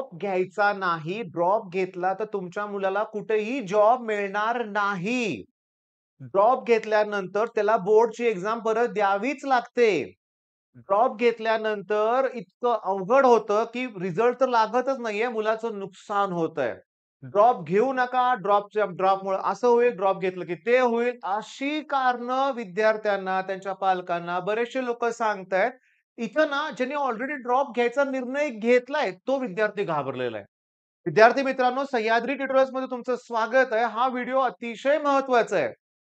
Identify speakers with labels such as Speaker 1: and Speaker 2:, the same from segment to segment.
Speaker 1: Drop घ्यायचा नाही. Drop घेतला तर तुमच्या मुलाला कुठेही जॉब मिळणार नाही. ड्रॉप घेतल्यानंतर त्याला बोर्डची एक्झाम परत द्यावीच लागते. ड्रॉप घेतल्यानंतर इतकं अवघड होतं, की रिझल्ट तर लागतच नाहीये, मुलाचं नुकसान होतंय. ड्रॉप घेऊ नका, ड्रॉपमुळे असं होईल, ड्रॉप घेतलं की ते होईल. अशी कारणं विद्यार्थ्यांना, त्यांच्या पालकांना बरेचसे लोकं सांगतायत. इथं ना ज्यांनी ऑलरेडी ड्रॉप घ्यायचा निर्णय घेतलाय, तो विद्यार्थी घाबरलेला आहे. विद्यार्थी मित्रांनो, सह्याद्री ट्युटोरियल्समध्ये तुमचं स्वागत आहे. हा व्हिडिओ अतिशय महत्त्वाचा आहे.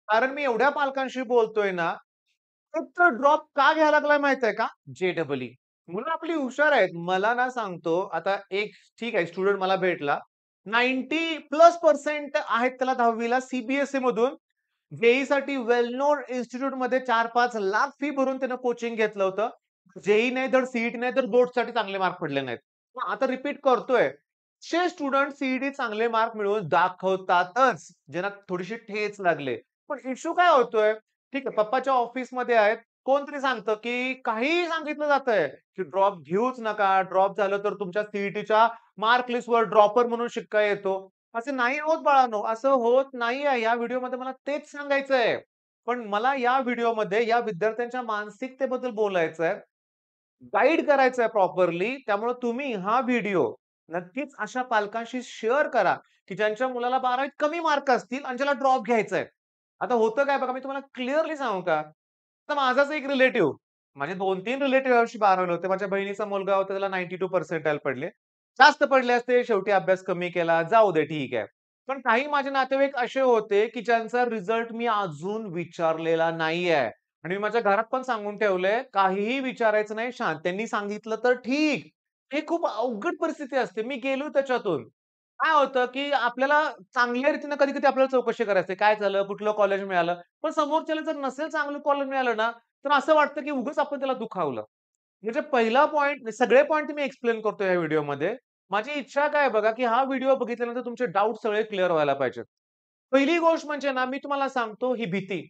Speaker 1: कारण मी एवढ्या पालकांशी बोलतोय ना, फक्त ड्रॉप का घ्यायला लागलाय माहित आहे का? जे-डबल-ई. मुलं आपली हुशार आहेत. मला ना सांगतो, आता एक ठीक आहे स्टुडंट मला भेटला. 90+ पर्सेंट आहेत त्याला 10वी ला मधून. जेईसाठी वेल नोन इन्स्टिट्यूटमध्ये 4-5 लाख फी भरून त्यानं कोचिंग घेतलं होतं. जेईई नाही धड सीईटी नाही तर बोर्डसाठी चांगले मार्क पडले नाहीत. मग आता रिपीट करतोय. असे स्टुडंट सीईटी चांगले मार्क मिळवून दाखवतातच, ज्यांना थोडीशी ठेच लागले. पण इश्यू काय होतोय? ठीक आहे, पप्पाच्या ऑफिसमध्ये आहेत. कोणतरी सांगतं, की काहीही सांगितलं जातंय, की ड्रॉप घेऊच नका. ड्रॉप झालं तर तुमच्या सीईटीच्या मार्क लिस्टवर ड्रॉपर म्हणून शिक्का येतो. असं नाही होत बाळांनो, असं होत नाहीये. या व्हिडिओमध्ये मला तेच सांगायचंय. पण मला या व्हिडिओमध्ये या विद्यार्थ्यांच्या मानसिकतेबद्दल बोलायचंय. गाईड करायचंय प्रॉपरली. त्यामुळे तुम्ही हा व्हिडिओ नक्कीच अशा पालकांशी शेअर करा, की ज्यांच्या मुलाला 12वीत कमी मार्क असतील आणि ज्याला ड्रॉप घ्यायचा आहे. आता होतं काय बघा, मी तुम्हाला क्लिअरली सांगू का? आता माझाच एक रिलेटिव्ह, माझे 2-3 रिलेटिव्ह यावर्षी 12वीला होते. माझ्या बहिणीचा मुलगा होता, त्याला 92 पर्सेंटाइल पडले. जास्त पडले असते, शेवटी अभ्यास कमी केला. जाऊ दे ठीक आहे. पण काही माझे नातेवाईक असे होते, की ज्यांचा रिझल्ट मी अजून विचारलेला नाहीये. आणि मी माझ्या घरात पण सांगून ठेवलंय, काहीही विचारायचं नाही शांत. त्यांनी सांगितलं तर ठीक. हे खूप अवघड परिस्थिती असते. मी गेलो त्याच्यातून. काय होतं, की आपल्याला चांगल्या रीतीने कधी-कधी आपल्याला चौकशी करायची आहे. काय झालं? कुठलं कॉलेज मिळालं? पण समोरच्याला जर नसेल चांगलं कॉलेज मिळालं ना, तर असं वाटतं, की उगाच आपण त्याला दुखावलं. म्हणजे पहिला पॉइंट सगळे पॉइंट मी एक्सप्लेन करतो या व्हिडिओमध्ये. माझी इच्छा काय आहे बघा, की हा व्हिडिओ बघितल्यानंतर तुमचे डाउट सगळे क्लिअर व्हायला पाहिजेत. पहिली गोष्ट म्हणजे ना, मी तुम्हाला सांगतो ही भीती.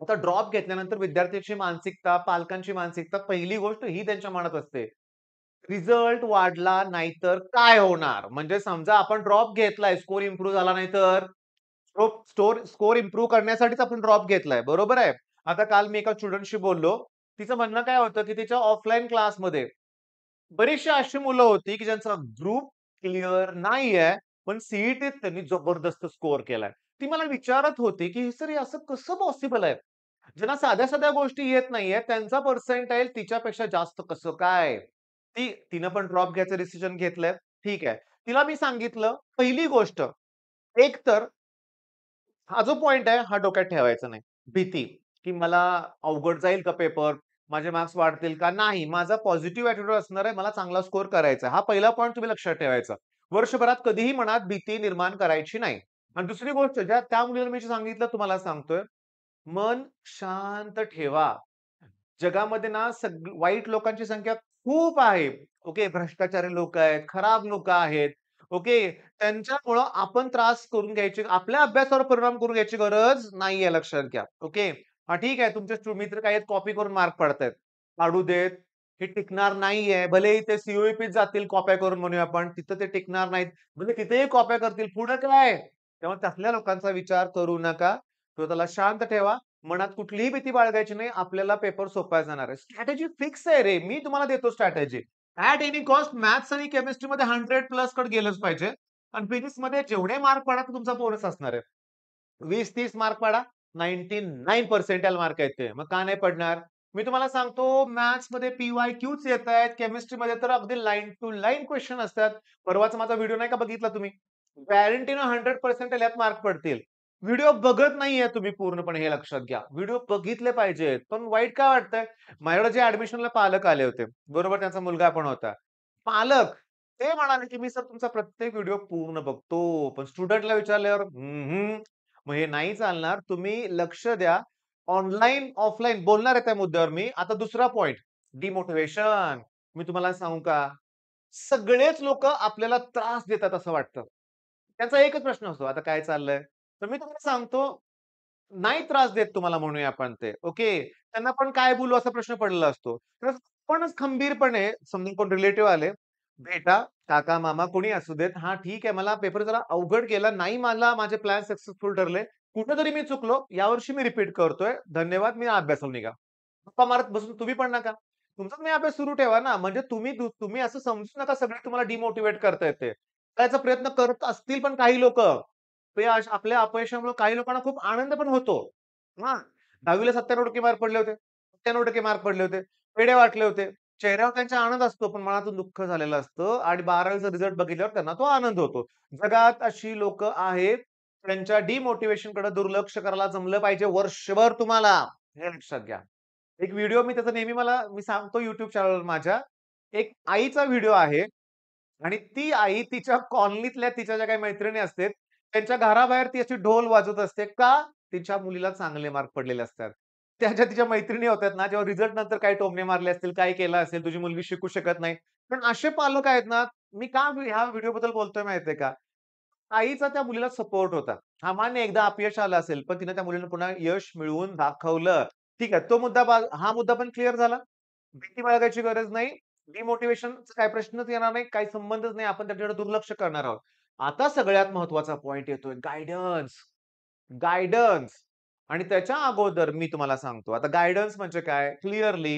Speaker 1: आता ड्रॉप घेतल्यानंतर विद्यार्थ्याची मानसिकता, पालकांची मानसिकता पहिली गोष्ट ही त्यांच्या मनात असते. रिझल्ट वाढला नाही तर काय होणार? म्हणजे समजा आपण ड्रॉप घेतलाय, स्कोर इम्प्रूव्ह झाला नाही तर? स्कोर इम्प्रूव्ह करण्यासाठीच आपण ड्रॉप घेतलाय, बरोबर आहे. आता काल मी एका स्टुडंटशी बोललो. तिचं म्हणणं काय होतं, की तिच्या ऑफलाईन क्लासमध्ये बरीचशी अशी मुलं होती, की ज्यांचा ग्रुप क्लिअर नाहीये, पण सीईटीत त्यांनी जबरदस्त स्कोर केलाय. ती मला विचारत होती, की "सर हे असं कसं पॉसिबल आहे? ज्यांना साध्या-साध्या गोष्टी येत नाहीये, त्यांचा पर्सेंटाइल तिच्यापेक्षा जास्त कसं काय?" तिनं पण ड्रॉप घ्यायचं डिसिजन घेतलंय. ठीक आहे. तिला मी सांगितलं, पहिली गोष्ट, एक तर हा जो पॉइंट आहे, हा डोक्यात ठेवायचा नाही. भीती, की मला अवघड जाईल का पेपर? माझे मार्क्स वाढतील का? नाही. माझा पॉझिटिव्ह ॲटिट्यूड असणार आहे. मला चांगला स्कोर करायचा आहे. हा पहिला पॉइंट तुम्ही लक्षात ठेवायचा. वर्षभरात कधीही मनात भीती निर्माण करायची नाही. आणि दुसरी गोष्ट ज्या त्या मुलीला मी जे सांगितलं तुम्हाला सांगतोय, मन शांत ठेवा. जगामध्ये ना वाईट लोकांची संख्या खूप आहे. ओके, भ्रष्टाचारी लोकं आहेत, खराब लोकं आहेत. ओके, त्यांच्यामुळं आपण त्रास करून घ्यायची आपल्या अभ्यासावर परिणाम करून घ्यायची गरज नाहीये लक्षात घ्या. ओके. हां, ठीक आहे तुमचे मित्र काही कॉपी करून मार्क पाडतायत. पाडू देत. हे टिकणार नाहीये. भलेही ते सी जातील कॉप्या करून म्हणूया आपण. तिथं ते टिकणार नाहीत. म्हणजे तिथेही कॉप्या करतील. पुढं काय? तेव्हा तसल्या लोकांचा विचार करू नका. स्वतःला शांत ठेवा. मनात कुठलीही भीती बाळगायची नाही. आपल्याला पेपर सोपा जाणार आहे. स्ट्रॅटेजी फिक्स आहे रे. मी तुम्हाला देतो strategy. At any cost maths आणि केमिस्ट्रीमध्ये 100+ कडे गेलंच पाहिजे. आणि फिजिक्समध्ये जेवढे मार्क पडा तुमचा बोनस असणार आहे. 20-30 मार्क पाडा, 99 पर्सेंटाइल मार्क आहेत ते. मग का नाही पडणार? मी तुम्हाला सांगतो मॅथ्समध्ये पी-वाय-क्यूच येतायत. केमिस्ट्रीमध्ये तर अगदी लाईन टू लाईन क्वेश्चन असतात. परवाचा माझा व्हिडिओ नाही का बघितला तुम्ही? गॅरंटीनं 100% यात मार्क पडतील. व्हिडिओ बघत नाहीये तुम्ही पूर्णपणे हे लक्षात घ्या. व्हिडिओ बघितले पाहिजेत. पण वाईट काय वाटतंय? माझ्याकडे जे ॲडमिशनला पालक आले होते. बरोबर त्यांचा मुलगा पण होता. पालक ते म्हणाले, की "मी सर तुमचा प्रत्येक व्हिडिओ पूर्ण बघतो." पण स्टुडंटला विचारल्यावर मग हे नाही चालणार. तुम्ही लक्ष द्या. ऑनलाईन, ऑफलाईन बोलणार आहे त्या मुद्द्यावर मी. आता दुसरा पॉइंट डिमोटिव्हेशन. मी तुम्हाला सांगू का? सगळेच लोकं आपल्याला त्रास देतात असं वाटतं. त्यांचा एकच प्रश्न असतो, "आता काय चाललंय?" तर मी तुम्हाला सांगतो, नाही त्रास देत तुम्हाला म्हणूया आपण ते. ओके. त्यांना पण काय बोलू असा प्रश्न पडलेला असतो. तर आपणच खंबीरपणे समजा कोण रिलेटिव्ह आले. बेटा, काका, मामा कोणी असू देत. हां, ठीक आहे. मला पेपर जरा अवघड गेला. नाही मला माझे प्लॅन सक्सेसफुल ठरले. कुठेतरी मी चुकलो. यावर्षी मी रिपीट करतोय. धन्यवाद. मी अभ्यासाला निघा. गप्पा मारत बसून तुम्ही पण नका. तुमचा तुम्ही अभ्यास सुरू ठेवा ना. म्हणजे तुम्ही असं समजू नका सगळे तुम्हाला डिमोटिव्हेट करतायत ते. करायचा प्रयत्न करत असतील पण काही लोकं. ते आपल्या अपयशामुळे काही लोकांना खूप आनंद पण होतो. हां. 10वी ला 97% मार्क पडले होते. 97% मार्क पडले होते. वेडे वाटले होते. चेहऱ्यावर त्यांचा आनंद असतो, पण मनातून दुःख झालेलं असतं आणि 12वीचा रिझल्ट बघितल्यावर त्यांना तो आनंद होतो. जगात अशी लोकं आहेत, त्यांच्या डिमोटिव्हेशनकडे दुर्लक्ष करायला जमलं पाहिजे वर्षभर तुम्हाला. हे लक्षात घ्या. एक व्हिडिओ मी त्याचा नेहमी मी सांगतो YouTube चॅनलवर माझ्या. एक आईचा व्हिडिओ आहे आणि ती आई तिच्या कॉलनीतल्या तिच्या ज्या काही मैत्रिणी असतात, त्यांच्या घराबाहेर ती अशी ढोल वाजवत असते. का? तिच्या मुलीला चांगले मार्क पडलेले असतात. त्या ज्या तिच्या मैत्रिणी होत्यात ना, जेव्हा रिझल्ट नंतर काही टोमणे मारले असतील, काय केलं असेल, तुझी मुलगी शिकू शकत नाही. पण असे पालक आहेत ना, मी का ह्या व्हिडिओबद्दल बोलतोय माहितीये का? आईचा त्या मुलीला सपोर्ट होता. हां, मान्य एकदा अपयश आलं असेल, पण तिने त्या मुलीला पुन्हा यश मिळवून दाखवलं. ठीक आहे. हा मुद्दा पण क्लिअर झाला. भीती बाळगायची गरज नाही. डिमोटिव्हेशनचा काही प्रश्नच येणार नाही. काही संबंधच नाही. आपण त्याच्याकडे दुर्लक्ष करणार आहोत. आता सगळ्यात महत्त्वाचा पॉइंट येतोय गाईडन्स. गाईडन्स आणि त्याच्या अगोदर मी तुम्हाला सांगतो. आता गाईडन्स म्हणजे काय? क्लिअरली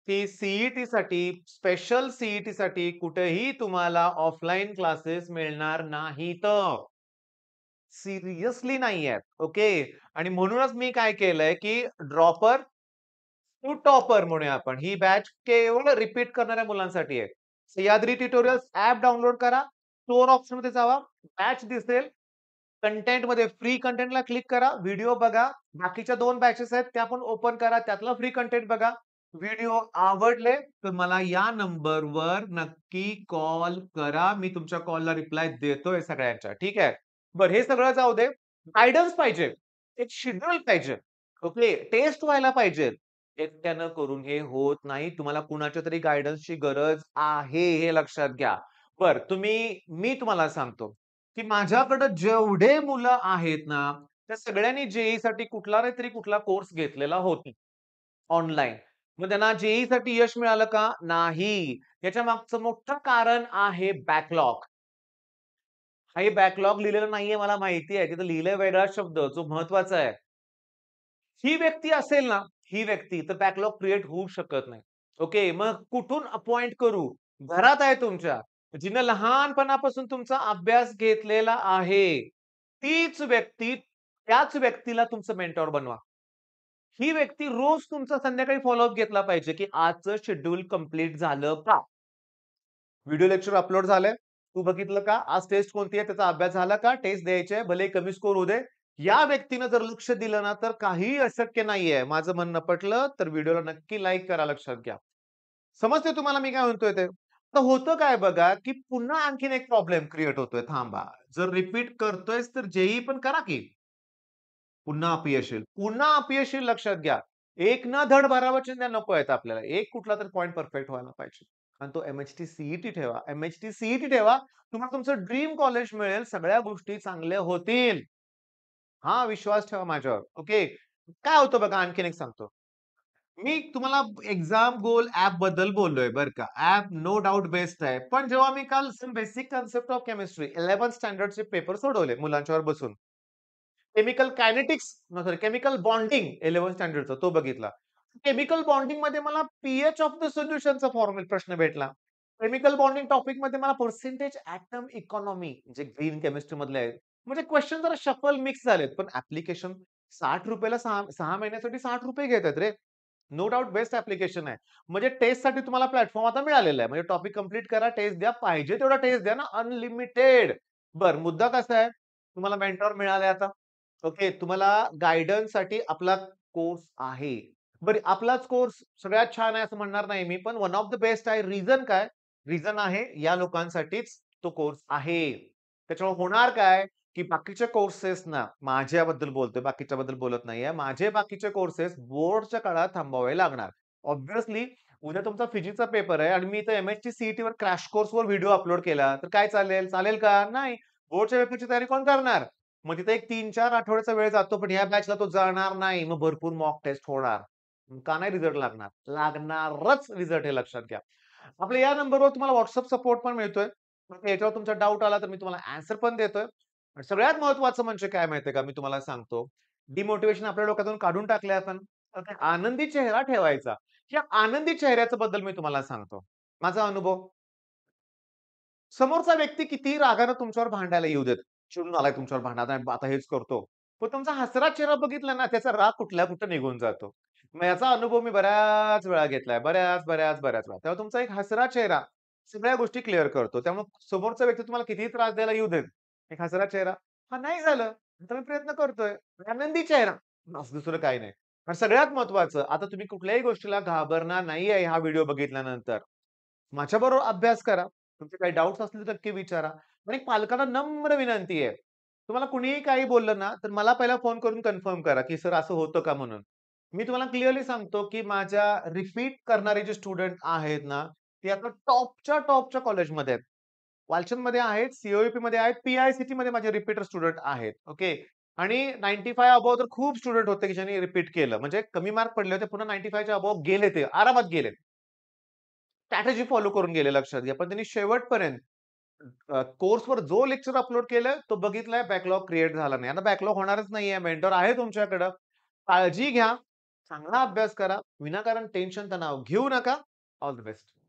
Speaker 1: की सी-ई-टीसाठी, स्पेशल सी-ई-टीसाठी कुठेही तुम्हाला ऑफलाईन क्लासेस मिळणार नाहीत. सिरियसली नाहीयेत. ओके. आणि म्हणूनच मी काय केलंय, की ड्रॉपर टू टॉपर म्हणूया आपण. ही बॅच केवळ रिपीट करणाऱ्या मुलांसाठी आहे. सह्याद्री ट्युटोरियल्स ॲप डाउनलोड करा. स्टोअर ऑप्शनमध्ये जावा. बॅच दिसेल. कंटेंटमध्ये फ्री कंटेंटला क्लिक करा. व्हिडिओ बघा. बाकीच्या 2 बॅचेस आहेत त्या पण ओपन करा. त्यातला फ्री कंटेंट बघा. व्हिडिओ आवडले तर मला या नंबरवर नक्की कॉल करा. मी तुमच्या कॉलला रिप्लाय देतोय सगळ्यांच्या. ठीक आहे. बरं हे सगळं जाऊ दे. गाईडन्स पाहिजे. एक शेड्यूल पाहिजे. ओके. टेस्ट व्हायला पाहिजे. एकट्यानं करून हे होत नाही. तुम्हाला कुणाच्या तरी गाईडन्सची गरज आहे, हे लक्षात घ्या. बरं मी तुम्हाला सांगतो, की माझ्याकडे जेवढे मुलं आहेत ना, त्या सगळ्यांनी जे-ई-साठी कुठला नाही तरी कुठला कोर्स घेतलेला होता ऑनलाईन. मग त्यांना जे-ई-साठी यश मिळालं का? नाही. याच्या मागचं मोठं कारण आहे बॅकलॉग. हे बॅकलॉग लिहिलेलं नाहीये मला माहिती आहे. तिथं लिहिलंय वेगळा शब्द जो महत्वाचा आहे. ही व्यक्ती असेल ना, ही व्यक्ती तर बॅकलॉग क्रिएट होऊ शकत नाही. ओके. मग कुठून अपॉइंट करू? घरात आहे तुमच्या. जिने लहानपणापासून तुमचा अभ्यास घेतलेला आहे. त्याच व्यक्तीला तुमचं मेंटॉर बनवा. ही व्यक्ती रोज तुमचा संध्याकाळी फॉलोअप घेतला पाहिजे, की आजचं शेड्यूल कंप्लीट झालं का? व्हिडिओ लेक्चर अपलोड झालंय. तू बघितलं का? आज टेस्ट कोणती आहे? त्याचा अभ्यास झाला का? टेस्ट द्यायची आहे. भलेही कमी स्कोर होऊ दे. या व्यक्तीनं जर लक्ष दिलं ना, तर काहीही अशक्य नाहीये. माझं म्हणणं पटलं, तर व्हिडिओला नक्की लाईक करा. लक्षात घ्या. समजतंय तुम्हाला मी काय म्हणतोय ते? तर होतं काय बघा, की पुन्हा आणखीन एक प्रॉब्लेम क्रिएट होतोय. थांबा. जर रिपीट करतोयस, तर जेईई पण करा की. पुन्हा अपयश येईल. पुन्हा अपयश येईल लक्षात घ्या. एक ना धड 12 चिंध्या नको आहेत आपल्याला. एक कुठला तरी पॉइंट परफेक्ट व्हायला पाहिजे. आणि तो एम-एच-टी सी-ई-टी ठेवा. एम-एच-टी सी-ई-टी ठेवा. तुम्हाला तुमचं ड्रीम कॉलेज मिळेल. सगळ्या गोष्टी चांगल्या होतील. हा विश्वास ठेवा माझ्यावर. ओके. काय होतं बघा आणखीन एक सांगतो. मी तुम्हाला एक्झाम गोल ॲप बद्दल बोललोय बरं का. ॲप नो डाउट बेस्ट आहे. पण जेव्हा मी काल some basic concept of chemistry 11th स्टँडर्डचे पेपर सोडवले मुलांच्यावर बसून. Chemical kinetics sorry chemical bonding 11th स्टँडर्डचा तो बघितला. केमिकल बॉन्डिंगमध्ये मला पी-एच ऑफ द सोल्युशनचा फॉर्म्युला प्रश्न भेटला. केमिकल बॉन्डिंग टॉपिकमध्ये मला पर्सेंटेज एटॉम इकॉनॉमी जे ग्रीन केमिस्ट्री मधले आहेत. म्हणजे क्वेश्चन जरा शफल मिक्स झालेत. पण ॲप्लिकेशन ₹60 ला 6 महिन्यासाठी ₹60 घेतायत रे. नो डाउट बेस्ट ॲप्लिकेशन आहे. म्हणजे टेस्टसाठी तुम्हाला प्लॅटफॉर्म आता मिळालेला आहे. म्हणजे टॉपिक कंप्लीट करा, टेस्ट द्या. पाहिजे तेवढा टेस्ट द्या ना अनलिमिटेड. बरं मुद्दा कसा आहे? तुम्हाला मेंटॉर मिळाले आता. ओके. तुम्हाला गाईडन्ससाठी आपला कोर्स आहे. बरं आपलाच कोर्स सगळ्यात छान आहे असं म्हणणार नाही मी, पण वन ऑफ द बेस्ट आहे. रिझन काय? रिझन आहे या लोकांसाठीच तो कोर्स आहे. त्याच्यामुळे होणार काय? की बाकीचे कोर्सेस ना, माझ्याबद्दल बोलतोय, बाकीच्याबद्दल बोलत नाहीये. माझे बाकीचे कोर्सेस बोर्डच्या काळात थांबवावे लागणार. ऑब्व्हियसली उद्या तुमचा फिजिक्सचा पेपर आहे आणि मी इथं एम-एच-टी सी-ई-टीवर क्रॅश कोर्सवर व्हिडिओ अपलोड केला, तर काय चालेल? चालेल का? नाही. बोर्डच्या पेपरची तयारी कोण करणार? मग तिथे एक 3-4 आठवड्याचा वेळ जातो, पण ह्या बॅचला तो जाणार नाही. मग भरपूर मॉक टेस्ट होणार. का नाही रिझल्ट लागणार? लागणारच रिझल्ट हे लक्षात घ्या. आपल्या या नंबरवर तुम्हाला WhatsApp सपोर्ट पण मिळतोय. मग याच्यावर तुमचा डाउट आला तर मी तुम्हाला ॲन्सर पण देतोय. आणि सगळ्यात महत्त्वाचं म्हणजे काय माहिती का, मी तुम्हाला सांगतो. डिमोटिव्हेशन आपल्या डोक्यातून काढून टाकले आपण. तर ते आनंदी चेहरा ठेवायचा. या आनंदी चेहऱ्याच्या बद्दल मी तुम्हाला सांगतो. माझा अनुभव. समोरचा व्यक्ती कितीही रागानं तुमच्यावर भांडायला येऊ देत. चिडून आलाय तुमच्यावर भांडत आहे, आता हेच करतो. पण तुमचा हसरा चेहरा बघितला ना, त्याचा राग कुठल्या कुठे निघून जातो. मग याचा अनुभव मी बऱ्याच वेळा घेतलाय. बऱ्याच वेळा. तेव्हा तुमचा एक हसरा चेहरा सगळ्या गोष्टी क्लिअर करतो. त्यामुळे समोरचा व्यक्ती तुम्हाला कितीही त्रास द्यायला येऊ देत. एक हसरा चेहरा, "हां, नाही झालं. आता मी प्रयत्न करतोय." आनंदी चेहरा, बस दुसरं काही नाही. आणि सगळ्यात महत्त्वाचं, आता तुम्ही कुठल्याही गोष्टीला घाबरणार नाहीये हा व्हिडिओ बघितल्यानंतर. माझ्याबरोबर अभ्यास करा. तुमचे काही डाउट्स असतील तर नक्की विचारा. आणि पालकांना नम्र विनंती आहे. तुम्हाला कुणीही काही बोललं ना, तर मला पहिला फोन करून कन्फर्म करा, की "सर असं होतं का?" म्हणून. मी तुम्हाला क्लिअरली सांगतो, की माझ्या रिपीट करणारे जे स्टुडंट आहेत ना, ते आता टॉपच्या कॉलेजमध्ये आहेत. वालचंदमध्ये आहेत, सी-ओ-ई-पीमध्ये आहेत, पी-आय-सी-टीमध्ये माझे रिपीटर स्टुडंट आहेत. ओके. आणि 95 अबोव्ह तर खूप स्टुडंट होते, की ज्यांनी रिपीट केलं. म्हणजे कमी मार्क पडले होते, पुन्हा 95 च्या अबोव्ह गेले ते, आरामात गेले. स्ट्रॅटेजी फॉलो करून गेले लक्षात घ्या. पण त्यांनी शेवटपर्यंत कोर्सवर जो लेक्चर अपलोड केलाय, तो बघितलाय, बॅकलॉग क्रिएट झाला नाही. आता बॅकलॉग होणारच नाहीये. मेंटॉर आहे तुमच्याकडं. काळजी घ्या. चांगला अभ्यास करा. विनाकारण टेन्शन, तणाव घेऊ नका. All the best.